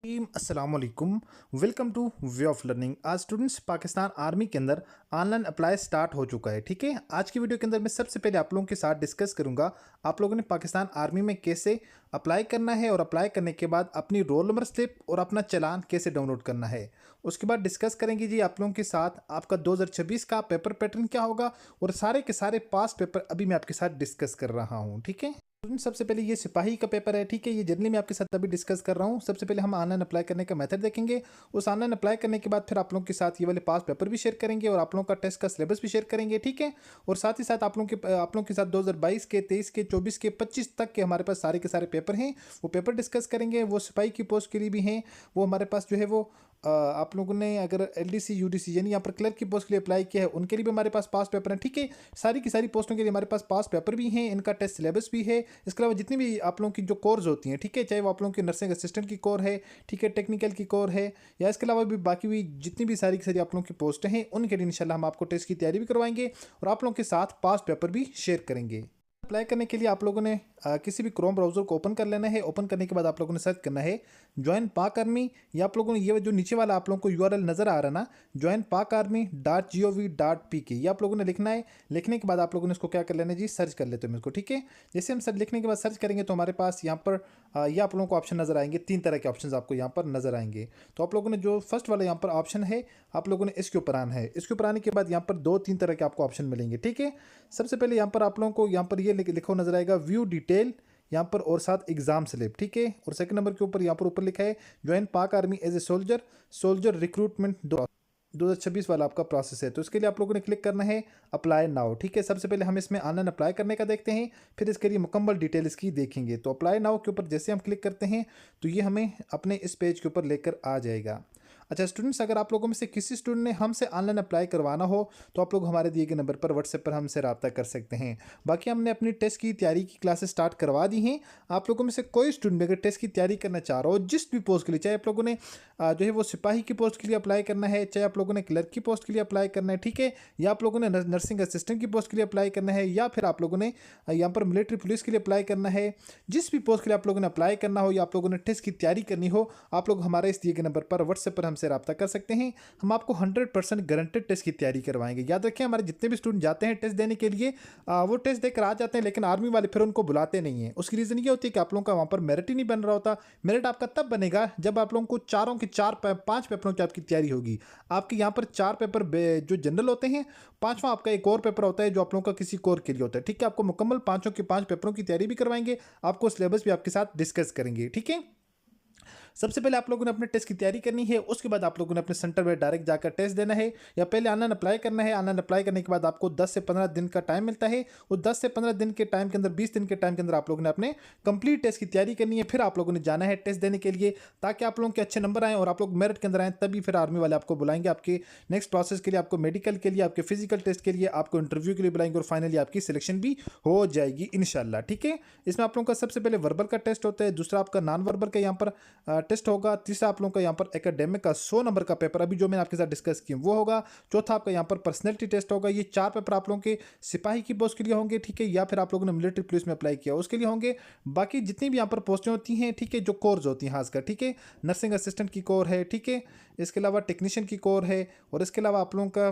Team अस्सलाम वालेकुम। Welcome two way of learning. आज स्टूडेंट्स पाकिस्तान आर्मी के अंदर ऑनलाइन अप्लाई स्टार्ट हो चुका है। ठीक है, आज की वीडियो के अंदर मैं सबसे पहले आप लोगों के साथ डिस्कस करूंगा आप लोगों ने पाकिस्तान आर्मी में कैसे अप्लाई करना है और अप्लाई करने के बाद अपनी रोल नंबर स्लिप और अपना चालान कैसे डाउनलोड करना है। उसके बाद डिस्कस करेंगे जी आप लोगों के साथ आपका 2026 का पेपर पैटर्न क्या होगा और सारे के सारे पास्ट पेपर अभी मैं आपके साथ डिस्कस कर रहा हूँ। ठीक है, सबसे पहले ये सिपाही का पेपर है। ठीक है, ये जनरली मैं आपके साथ अभी डिस्कस कर रहा हूँ। सबसे पहले हम ऑनलाइन अप्लाई करने का मेथड देखेंगे। उस ऑनलाइन अप्लाई करने के बाद फिर आप लोगों के साथ ये वाले पास पेपर भी शेयर करेंगे और आप लोगों का टेस्ट का सिलेबस भी शेयर करेंगे। ठीक है, और साथ ही साथ आप लोगों के साथ 2022 के 23 के 24 के 25 तक के हमारे पास सारे के सारे पेपर हैं, वो पेपर डिस्कस करेंगे। वो सिपाही की पोस्ट के लिए भी हैं, वो हमारे पास जो है वो आप लोगों ने अगर एलडीसी यूडीसी यानी यहाँ पर क्लर्क की पोस्ट के लिए अप्लाई किया है उनके लिए भी हमारे पास पास पेपर हैं। ठीक है, सारी की सारी पोस्टों के लिए हमारे पास पास पेपर भी हैं, इनका टेस्ट सिलेबस भी है। इसके अलावा जितनी भी आप लोगों की जो कोर्स होती हैं, ठीक है, चाहे वो आप लोगों की नर्सिंग असिस्टेंट की कोर है, ठीक है, टेक्निकल की कोर है, या इसके अलावा भी बाकी भी जितनी भी सारी की सारी आप लोगों की पोस्टें हैं उनके लिए इंशाल्लाह हम आपको टेस्ट की तैयारी भी करवाएंगे और आप लोगों के साथ पास पेपर भी शेयर करेंगे। अप्लाई करने के लिए आप लोगों ने किसी भी क्रोम ब्राउज़र को ओपन कर लेना है। ओपन करने के बाद आप लोगों ने सर्च करना है ज्वाइन पाक आर्मी, या आप लोगों ने ये जो नीचे वाला आप लोगों को यूआरएल नज़र आ रहा है ना, joinpaakarmy.gov.pk, ये आप लोगों ने लिखना है। लिखने के बाद आप लोगों ने इसको क्या कर लेना है जी, सर्च कर लेते हैं इसको। ठीक है, जैसे हम सर लिखने के बाद सर्च करेंगे तो हमारे पास यहाँ पर ये आप लोगों को ऑप्शन नज़र आएंगे। 3 तरह के ऑप्शन आपको यहाँ पर नज़र आएंगे। तो आप लोगों ने जो फर्स्ट वाला यहाँ पर ऑप्शन है आप लोगों ने इसके ऊपर आना है। इसके ऊपर आने के बाद यहाँ पर 2-3 तरह के आपको ऑप्शन मिलेंगे। ठीक है, सबसे पहले यहाँ पर आप लोगों को यहाँ पर ये लिखो नजर आएगा व्यू डिटेल यहाँ पर और साथ एग्जाम स्लिप। ठीक है, और सेकंड नंबर के ऊपर यहाँ पर ऊपर लिखा है join Pak army as a soldier recruitment 2026 वाला आपका प्रोसेस है। तो इसके लिए आप लोगों ने क्लिक करना है अप्लाई नाउ। ठीक है, सबसे पहले हम इसमें ऑनलाइन अप्लाई करने का देखते हैं, फिर इसके लिए मुकम्मल डिटेल इसकी देखेंगे। तो अप्लाई नाउ के ऊपर जैसे हम क्लिक करते हैं तो ये हमें अपने इस पेज के ऊपर लेकर आ जाएगा। अच्छा स्टूडेंट्स, अगर आप लोगों में से किसी स्टूडेंट ने हमसे ऑनलाइन अप्लाई करवाना हो तो आप लोग हमारे दिए गए नंबर पर व्हाट्सएप पर हमसे रब्ता कर सकते हैं। बाकी हमने अपनी टेस्ट की तैयारी की क्लासेस स्टार्ट करवा दी हैं। आप लोगों में से कोई स्टूडेंट अगर टेस्ट की तैयारी करना चाह रहा हो जिस भी पोस्ट के लिए, चाहे आप लोगों ने जो है वो सिपाही की पोस्ट के लिए अप्लाई करना है, चाहे आप लोगों ने क्लर्क की पोस्ट के लिए अप्लाई करना है, ठीक है, या आप लोगों ने नर्सिंग असिस्टेंट की पोस्ट के लिए अप्लाई करना है, या फिर आप लोगों ने यहाँ पर मिलिट्री पुलिस के लिए अप्लाई करना है, जिस भी पोस्ट के लिए आप लोगों ने अप्लाई करना हो या आप लोगों ने टेस्ट की तैयारी करनी हो, आप लोग हमारे इस दिए गए नंबर पर व्हाट्सएप पर हमसे रब्ता कर सकते हैं। हम आपको 100% गारंटेड टेस्ट की तैयारी करवाएंगे। याद रखें, हमारे जितने भी स्टूडेंट जाते हैं टेस्ट देने के लिए वो टेस्ट देकर आ जाते हैं, लेकिन आर्मी वाले फिर उनको बुलाते नहीं हैं। उसकी रीज़न ये होती है कि आप लोगों का वहाँ पर मेरिट ही नहीं बन रहा होता। मेरिट आपका तब बनेगा जब आप लोगों को चारों के 5 पेपरों की आपकी तैयारी होगी। आपके यहाँ पर 4 पेपर जो जनरल होते हैं, 5वां आपका एक और पेपर होता है जो आप लोगों का किसी कोर के लिए होता है। ठीक है, आपको मुकम्मल 5 के 5 पेपरों की तैयारी भी करवाएंगे, आपको सिलेबस भी आपके साथ डिस्कस करेंगे। ठीक है, सबसे पहले आप लोगों ने अपने टेस्ट की तैयारी करनी है, उसके बाद आप लोगों ने अपने सेंटर में डायरेक्ट जाकर टेस्ट देना है, या पहले ऑनलाइन अप्लाई करना है। ऑनलाइन अप्लाई करने के बाद आपको 10 से 15 दिन का टाइम मिलता है। वो 10 से 15 दिन के टाइम के अंदर, 20 दिन के टाइम के अंदर आप लोगों ने अपने कंप्लीट टेस्ट की तैयारी करनी है। फिर आप लोगों ने जाना है टेस्ट देने के लिए, ताकि आप लोगों के अच्छे नंबर आएँ और आप लोग मेरिट के अंदर आएँ। तभी फिर आर्मी वाले आपको बुलाएंगे आपके नेक्स्ट प्रोसेस के लिए, आपको मेडिकल के लिए, आपके फिजिकल टेस्ट के लिए, आपको इंटरव्यू के लिए बुलाएंगे और फाइनली आपकी सिलेक्शन भी हो जाएगी इंशाल्लाह। ठीक है, इसमें आप लोगों का सबसे पहले वर्बल का टेस्ट होता है, दूसरा आपका नॉन वर्बल का यहाँ पर टेस्ट होगा, तीसरा आप लोगों का यहाँ पर एकेडमिक का 100 नंबर का पेपर अभी जो मैंने आपके साथ डिस्कस किया वो होगा, चौथा आपका यहाँ पर पर्सनैलिटी टेस्ट होगा। ये 4 पेपर आप लोगों के सिपाही की पोस्ट के लिए होंगे, ठीक है, या फिर आप लोगों ने मिलिट्री पुलिस में अप्लाई किया उसके लिए होंगे। बाकी जितनी भी यहाँ पर पोस्टें होती हैं, ठीक है, जो कोर्स होती हैं खासकर, ठीक है, नर्सिंग असिस्टेंट की कोर है, ठीक है, इसके अलावा टेक्नीशियन की कोर है, और इसके अलावा आप लोगों का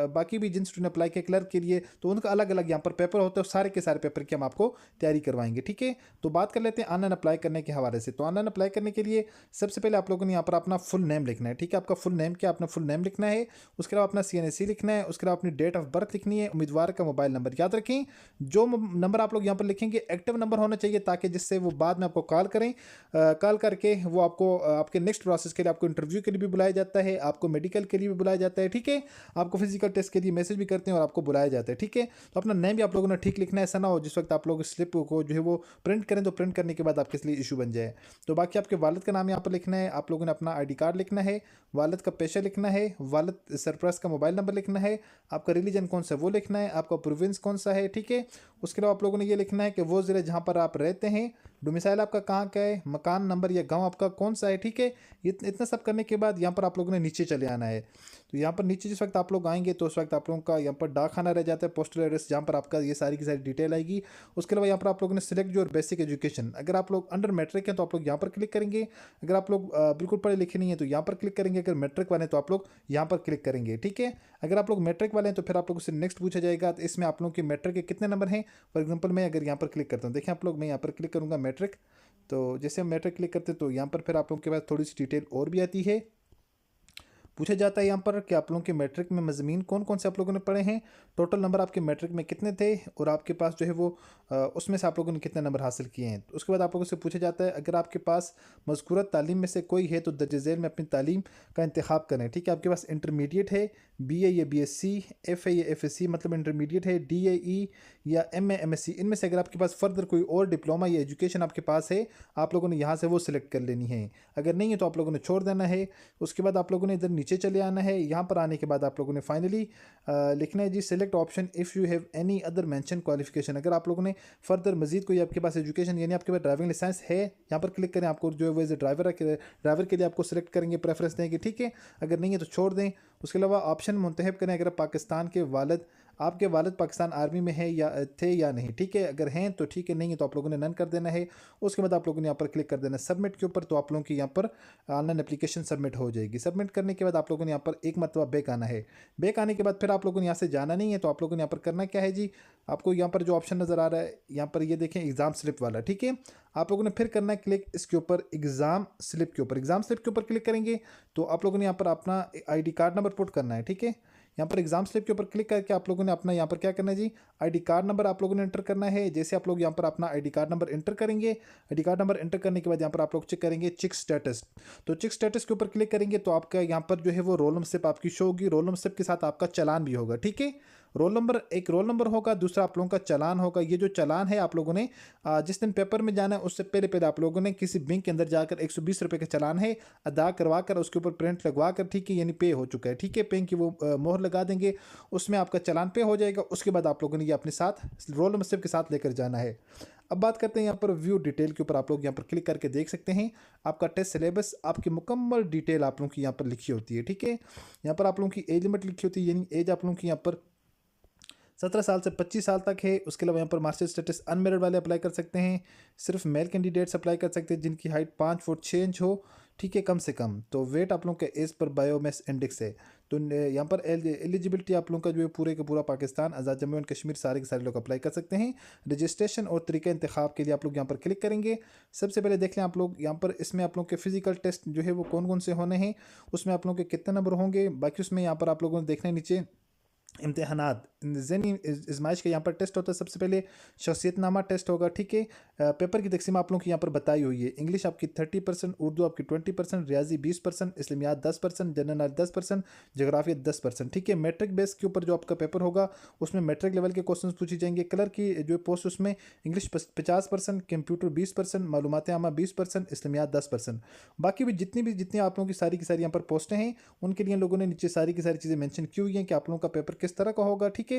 बाकी भी जिन स्टूडेंट अप्लाई किया क्लर्क के लिए तो उनका अलग अलग यहाँ पर पेपर होते हैं। सारे के सारे पेपर की हम आपको तैयारी करवाएंगे। ठीक है, तो बात कर लेते हैं ऑनलाइन अप्लाई करने के हवाले से। तो ऑनलाइन अप्लाई करने के लिए सबसे पहले आप लोगों ने यहाँ पर अपना फुल नेम लिखना है। ठीक है, आपका फुल नेम क्या, अपना फुल नेम लिखना है, उसके अलावा अपना CNSC लिखना है, उसके अलावा अपनी डेट ऑफ बर्थ लिखनी है, उम्मीदवार का मोबाइल नंबर। याद रखें, जो नंबर आप लोग यहाँ पर लिखेंगे एक्टिव नंबर होना चाहिए, ताकि जिससे वो बाद में आपको कॉल करें, कॉल करके वो आपको आपके नेक्स्ट प्रोसेस के लिए, आपको इंटरव्यू के लिए भी बुलाया जाता है, आपको मेडिकल के लिए भी बुलाया जाता है, ठीक है, आपको फिजिकल टेस्ट के लिए मैसेज भी करते हैं और आपको बुलाया जाता है। ठीक है, तो अपना नेम भी आप लोगों ने ठीक लिखना है, ऐसा ना हो जिस वक्त आप लोग स्लिप को जो है वो प्रिंट करें तो प्रिंट करने के बाद आपके लिए इशू बन जाए। तो बाकी आपके वालिद का नाम यहाँ पर लिखना है, आप लोगों ने अपना ID कार्ड लिखना है, वालिद का पेशा लिखना है, वालिद सरप्राइज का मोबाइल नंबर लिखना है, आपका रिलीजन कौन सा वो लिखना है, आपका प्रोविंस कौन सा है, ठीक है, उसके अलावा आप लोगों ने ये लिखना है कि वो ज़िले जहाँ पर आप रहते हैं डोमिसाइल आपका कहाँ का है, मकान नंबर या गांव आपका कौन सा है, ठीक है। इतना सब करने के बाद यहाँ पर आप लोगों ने नीचे चले आना है। तो यहाँ पर नीचे जिस वक्त आप लोग आएंगे तो उस वक्त आप लोगों का यहाँ पर डाक खाना रह जाता है, पोस्टल एड्रेस, जहाँ पर आपका ये सारी की सारी डिटेल आएगी। उसके अलावा यहाँ पर आप लोगों ने सिलेक्ट जो बेसिक एजुकेशन, अगर आप लोग अंडर मैट्रिक हैं तो आप लोग यहाँ पर क्लिक करेंगे। अगर आप लोग बिल्कुल पढ़े लिखे नहीं है तो यहाँ पर क्लिक करेंगे। अगर मैट्रिक वाले हैं तो आप लोग यहाँ पर क्लिक करेंगे, ठीक है। अगर आप लोग मैट्रिक वाले हैं तो फिर आप लोग से नेक्स्ट पूछा जाएगा, तो इसमें आप लोगों के मैट्रिक के कितने नंबर हैं। फॉर एग्जाम्पल मैं अगर यहाँ पर क्लिक करता हूँ, देखें आप लोग, मैं यहाँ पर क्लिक करूँगा मैट्रिक। तो जैसे हम मैट्रिक क्लिक करते हैं तो यहाँ पर फिर आप लोगों के पास थोड़ी सी डिटेल और भी आती है। पूछा जाता है यहाँ पर कि आप लोगों के मैट्रिक में मज़ामीन कौन कौन से आप लोगों ने पढ़े हैं, टोटल नंबर आपके मैट्रिक में कितने थे, और आपके पास जो है वो उसमें से आप लोगों ने कितने नंबर हासिल किए हैं। तो उसके बाद आप लोगों से पूछा जाता है अगर आपके पास मज़कूरा तालीम में से कोई है तो दर्ज झेल में अपनी तालीम का इंतखाब करें, ठीक है। आपके पास इंटरमीडिएट है, BA या BSc, FA या FSc मतलब इंटरमीडिएट है, DAE या MA MSc, इनमें से अगर आपके पास फर्दर कोई और डिप्लोमा या एजुकेशन आपके पास है, आप लोगों ने यहाँ से वो सिलेक्ट कर लेनी है। अगर नहीं है तो आप लोगों ने छोड़ देना है। उसके बाद आप लोगों ने इधर नीचे चले आना है। यहाँ पर आने के बाद आप लोगों ने फाइनली लिखना है जी select option if you have any other mention qualification. अगर आप लोगों ने फर्दर मजीद कोई आपके पास एजुकेशन यानी आपके पास ड्राइविंग लाइसेंस है, यहाँ पर क्लिक करें। आपको जो है वो एज ए ड्राइवर के लिए आपको सिलेक्ट करेंगे, प्रेफरेंस देंगे, ठीक है। अगर नहीं है तो छोड़ दें। उसके अलावा ऑप्शन मुंतखब करें अगर पाकिस्तान के वालिद, आपके वालिद पाकिस्तान आर्मी में है या थे या नहीं, ठीक है। अगर हैं तो ठीक है, नहीं है तो आप लोगों ने नन कर देना है। उसके बाद आप लोगों ने यहाँ पर क्लिक कर देना है सबमिट के ऊपर। तो आप लोगों की यहाँ पर ऑनलाइन एप्लीकेशन सबमिट हो जाएगी। सबमिट करने के बाद आप लोगों ने यहाँ पर एक मरतबा बैक आना है। बैक आने के बाद फिर आप लोगों ने यहाँ से जाना नहीं है। तो आप लोगों ने यहाँ पर करना क्या है जी, आपको यहाँ पर जो ऑप्शन नज़र आ रहा है यहाँ पर ये देखें एग्ज़ाम स्लिप वाला, ठीक है। आप लोगों ने फिर करना है क्लिक इसके ऊपर एग्ज़ाम स्लिप के ऊपर। एग्ज़ाम स्लिप के ऊपर क्लिक करेंगे तो आप लोगों ने यहाँ पर अपना ID कार्ड नंबर पुट करना है, ठीक है। यहाँ पर एग्जाम स्लिप के ऊपर क्लिक करके आप लोगों ने अपना यहाँ पर क्या करना है जी, ID कार्ड नंबर आप लोगों ने एंटर करना है। जैसे आप लोग यहाँ पर अपना ID कार्ड नंबर एंटर करेंगे, ID कार्ड नंबर एंटर करने के बाद यहाँ पर आप लोग चेक करेंगे चिक स्टेटस। तो चिक स्टेटस के ऊपर क्लिक करेंगे तो आपका यहाँ पर जो है वो रोल नंबर स्लिप आपकी शो होगी। रोल नंबर स्लिप के साथ आपका चालान भी होगा, ठीक है। रोल नंबर, एक रोल नंबर होगा, दूसरा आप लोगों का चालान होगा। ये जो चालान है आप लोगों ने जिस दिन पेपर में जाना है उससे पहले पहले आप लोगों ने किसी बैंक के अंदर जाकर 120 रुपये का चालान है अदा करवा कर उसके ऊपर प्रिंट लगवा कर, ठीक है, यानी पे हो चुका है, ठीक है, बैंक की वो मोहर लगा देंगे, उसमें आपका चालान पे हो जाएगा। उसके बाद आप लोगों ने ये अपने साथ रोल नंबर स्लिप के साथ लेकर जाना है। अब बात करते हैं यहाँ पर व्यू डिटेल के ऊपर। आप लोग यहाँ पर क्लिक करके देख सकते हैं आपका टेस्ट सिलेबस, आपकी मुकम्मल डिटेल आप लोगों की यहाँ पर लिखी होती है, ठीक है। यहाँ पर आप लोगों की एज लिमिट लिखी होती है, यानी एज आप लोगों की यहाँ पर 17 साल से 25 साल तक है। उसके अलावा यहाँ पर मास्टर स्टेटस अनमेरिड वाले अप्लाई कर सकते हैं। सिर्फ मेल कैंडिडेट्स अप्लाई कर सकते हैं जिनकी हाइट 5 फुट 6 इंच हो, ठीक है, कम से कम। तो वेट आप लोगों का एज पर बायोमेस इंडेक्स है। तो यहाँ पर एलिजिबिलिटी आप लोगों का जो है पूरे का पूरा पाकिस्तान, आज़ाद जम्मू एंड कश्मीर, सारे के सारे लोग अप्लाई कर सकते हैं। रजिस्ट्रेशन और तरीका इंतखाब के लिए आप लोग यहाँ पर क्लिक करेंगे। सबसे पहले देख लें आप लोग यहाँ पर, इसमें आप लोग के फिजिकल टेस्ट जो है वो कौन कौन से होने हैं, उसमें आप लोगों के कितने नंबर होंगे। बाकी उसमें यहाँ पर आप लोगों ने देखना है नीचे इम्तहानात ज़हनी आजमाइश का यहाँ पर टेस्ट होता है। सबसे पहले शख्सियतनामा टेस्ट होगा, ठीक है। पेपर की तकसीम आप लोगों की यहाँ पर बताई हुई है। इंग्लिश आपकी 30%, उर्दू आपकी 20%, रियाजी 20%, इस्लामियात 10%, जनरल नॉलेज 10%, जोग्राफिया 10%, ठीक है। मैट्रिक बेस के ऊपर जो आपका पेपर होगा उसमें मैट्रिक लेवल के क्वेश्चन पूछे जाएंगे। कलर की जो पोस्ट उसमें इंग्लिश 50%, कंप्यूटर 20%, मालूमात आमा 20%, इस्लामियात 10%। बाकी भी जितनी आप लोगों की सारी यहाँ पर पोस्टें हैं उनके लिए लोगों ने नीचे सारी की सारी चीज़ें मेंशन की हुई हैं कि आप लोगों का पेपर किस तरह का होगा, ठीक है।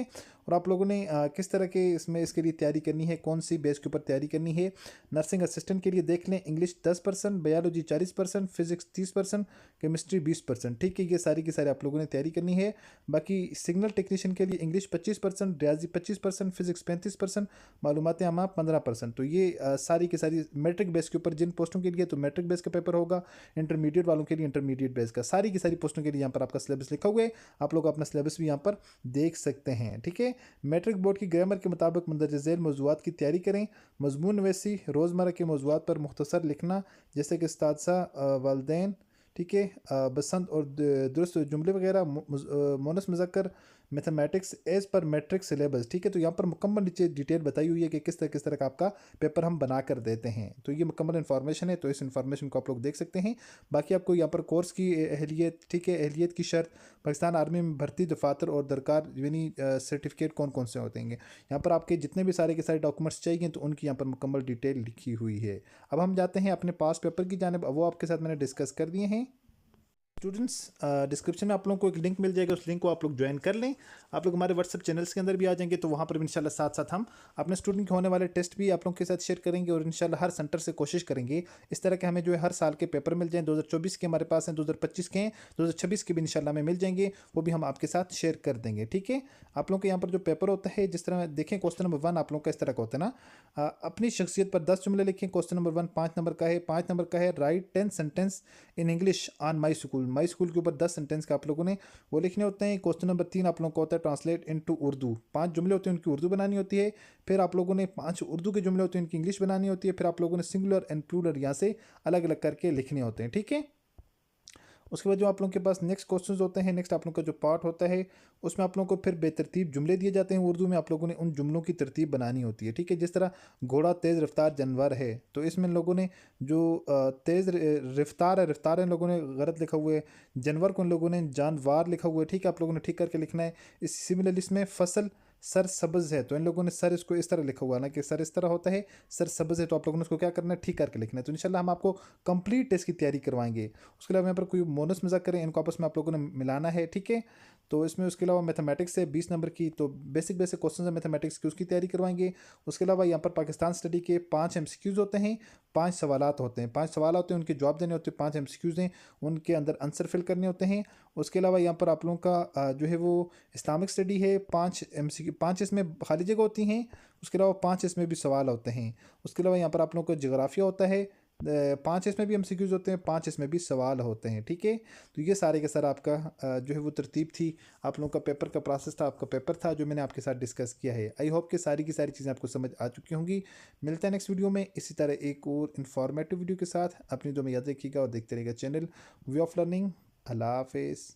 और आप लोगों ने किस तरह के इसमें इसके लिए तैयारी करनी है, कौन सी बेस के ऊपर तैयारी करनी है। नर्सिंग असिस्टेंट के लिए देख लें, इंग्लिश 10%, बायोलॉजी 40%, फिजिक्स 30%, केमिस्ट्री 20%, ठीक है। ये सारी की सारी आप लोगों ने तैयारी करनी है। बाकी सिग्नल टेक्नीशियन के लिए इंग्लिश 25%, रियाजी 25%, फिजिक्स 35%, मालूमात आमा 15%। तो ये सारी की सारी मैट्रिक बेस के ऊपर जिन पोस्टों के लिए तो मैट्रिक बेस का पेपर होगा, इंटरमीडिएट वालों के लिए इंटरमीडिएट बेस का। सारी की सारी पोस्टों के लिए यहाँ पर आपका सिलेबस लिखा हुआ है, आप लोग अपना सिलेबस भी यहाँ पर देख सकते हैं, ठीक है। मैट्रिक बोर्ड की ग्रामर के मुताबिक मंदरज झेल मौज़ूआत की तैयारी करें। मजमून नवीसी, रोज़मर्रा के मौज़ूआत पर मुख्तसर लिखना, जैसे कि इस्तादसा, वालदैन, ठीक है, बसंत और दुरुस्त जुमले वगैरह, मोनस मुज़क्कर, mathematics as per matric syllabus, ठीक है। तो यहाँ पर मुकम्मल नीचे डिटेल बताई हुई है कि किस तरह का आपका पेपर हम बना कर देते हैं। तो ये मुकम्मल इन्फॉर्मेशन है, तो इस इन्फॉर्मेशन को आप लोग देख सकते हैं। बाकी आपको यहाँ पर कोर्स की अहलियत, ठीक है, अहलियत की शर्त, पाकिस्तान आर्मी में भर्ती, दफातर और दरकार यानी सर्टिफिकेट कौन कौन से होते हैं, यहाँ पर आपके जितने भी सारे के सारे डॉक्यूमेंट्स चाहिए तो उनकी यहाँ पर मुकम्मल डिटेल लिखी हुई है। अब हम जाते हैं अपने पास पेपर की जानिब, वो आपके साथ मैंने डिस्कस कर दिए हैं। स्टूडेंट्स, डिस्क्रिप्शन में आप लोगों को एक लिंक मिल जाएगा, उस लिंक को आप लोग ज्वाइन कर लें। आप लोग हमारे व्हाट्सएप चैनल्स के अंदर भी आ जाएंगे, तो वहाँ पर भी इंशाल्लाह साथ साथ हम अपने स्टूडेंट के होने वाले टेस्ट भी आप लोगों के साथ शेयर करेंगे, और इंशाल्लाह हर सेंटर से कोशिश करेंगे इस तरह के हमें जो है हर साल के पेपर मिल जाएँ। 2024 के हमारे पास हैं, 2025 के हैं, 2026 के भी इंशाल्लाह हमें मिल जाएंगे, वो भी हम आपके साथ शेयर कर देंगे। ठीक है, आप लोगों के यहाँ पर जो पेपर होता है, जिस तरह देखें, क्वेश्चन नंबर 1 आप लोगों का इस तरह का होता है ना, अपनी शख्सियत पर 10 जुमले लिखें। क्वेश्चन नंबर 1 5 नंबर का है। 5 नंबर का है right 10 sentence in English on my school. My school के ऊपर 10 सेंटेंस का आप लोगों ने वो लिखने होते हैं। क्वेश्चन नंबर 3 आप लोगों को होता है ट्रांसलेट इनटू उर्दू। 5 जुमले होते हैं, उनकी उर्दू बनानी होती है। फिर आप लोगों ने 5 उर्दू के जुमले होते हैं, उनकी इंग्लिश बनानी होती है। फिर आप लोगों ने सिंगुलर एंड प्लूरल यहाँ से अलग अलग करके लिखने होते हैं। ठीक है, उसके बाद जो आप लोगों के पास नेक्स्ट क्वेश्चंस होते हैं, नेक्स्ट आप लोगों का जो पार्ट होता है, उसमें आप लोगों को फिर बेतरतीब जुमले दिए जाते हैं उर्दू में। आप लोगों ने उन जुमलों की तरतीब बनानी होती है। ठीक है, जिस तरह घोड़ा तेज़ रफ्तार जानवर है, तो इसमें लोगों ने जो तेज़ रफ्तार है, रफ्तार इन लोगों ने गलत लिखा हुआ है। जानवर को इन लोगों ने जानवार लिखा हुआ है। ठीक है, आप लोगों ने ठीक करके लिखना है। इस सिमिलरली इसमें फसल सर सब्ज़ है, तो इन लोगों ने सर इसको इस तरह लिखा हुआ है ना, कि सर इस तरह होता है, सर सब्ज़ है, तो आप लोगों ने उसको क्या करना है, ठीक करके लिखना है। तो इंशाल्लाह हम आपको कंप्लीट टेस्ट की तैयारी करवाएंगे। उसके अलावा यहाँ पर कोई बोनस मज़ाक करें, इनको आपस में आप लोगों ने मिलाना है। ठीक है, तो इसमें उसके अलावा मैथमेटिक्स है 20 नंबर की, तो बेसिक बेसिक क्वेश्चन है मैथमेटिक्स की, उसकी तैयारी करवाएंगे। उसके अलावा यहाँ पर पाकिस्तान स्टडी के 5 एमसीक्यूज़ होते हैं, 5 सवालात होते हैं, 5 सवाल होते हैं, उनके जवाब देने होते हैं। 5 एमसीक्यूज़ हैं, उनके अंदर आंसर फिल करने होते हैं। उसके अलावा यहाँ पर आप लोगों का जो है वो इस्लामिक स्टडी है, 5 एमसीक्यू, 5 इसमें खाली जगह होती हैं। उसके अलावा 5 इसमें भी सवाल होते हैं। उसके अलावा यहाँ पर आप लोगों को जोग्राफिया होता है, 5 इसमें भी एमसीक्यूज़ होते हैं, 5 इसमें भी सवाल होते हैं। ठीक है, तो ये सारे के सारा आपका जो है वो तरतीब थी, आप लोगों का पेपर का प्रोसेस था, आपका पेपर था जो मैंने आपके साथ डिस्कस किया है। आई होप कि सारी की सारी चीज़ें आपको समझ आ चुकी होंगी। मिलते हैं नेक्स्ट वीडियो में इसी तरह एक और इन्फॉर्मेटिव वीडियो के साथ। अपनी दो में याद रखिएगा और देखते रहिएगा चैनल वे ऑफ लर्निंग। अल्लाह हाफिज़।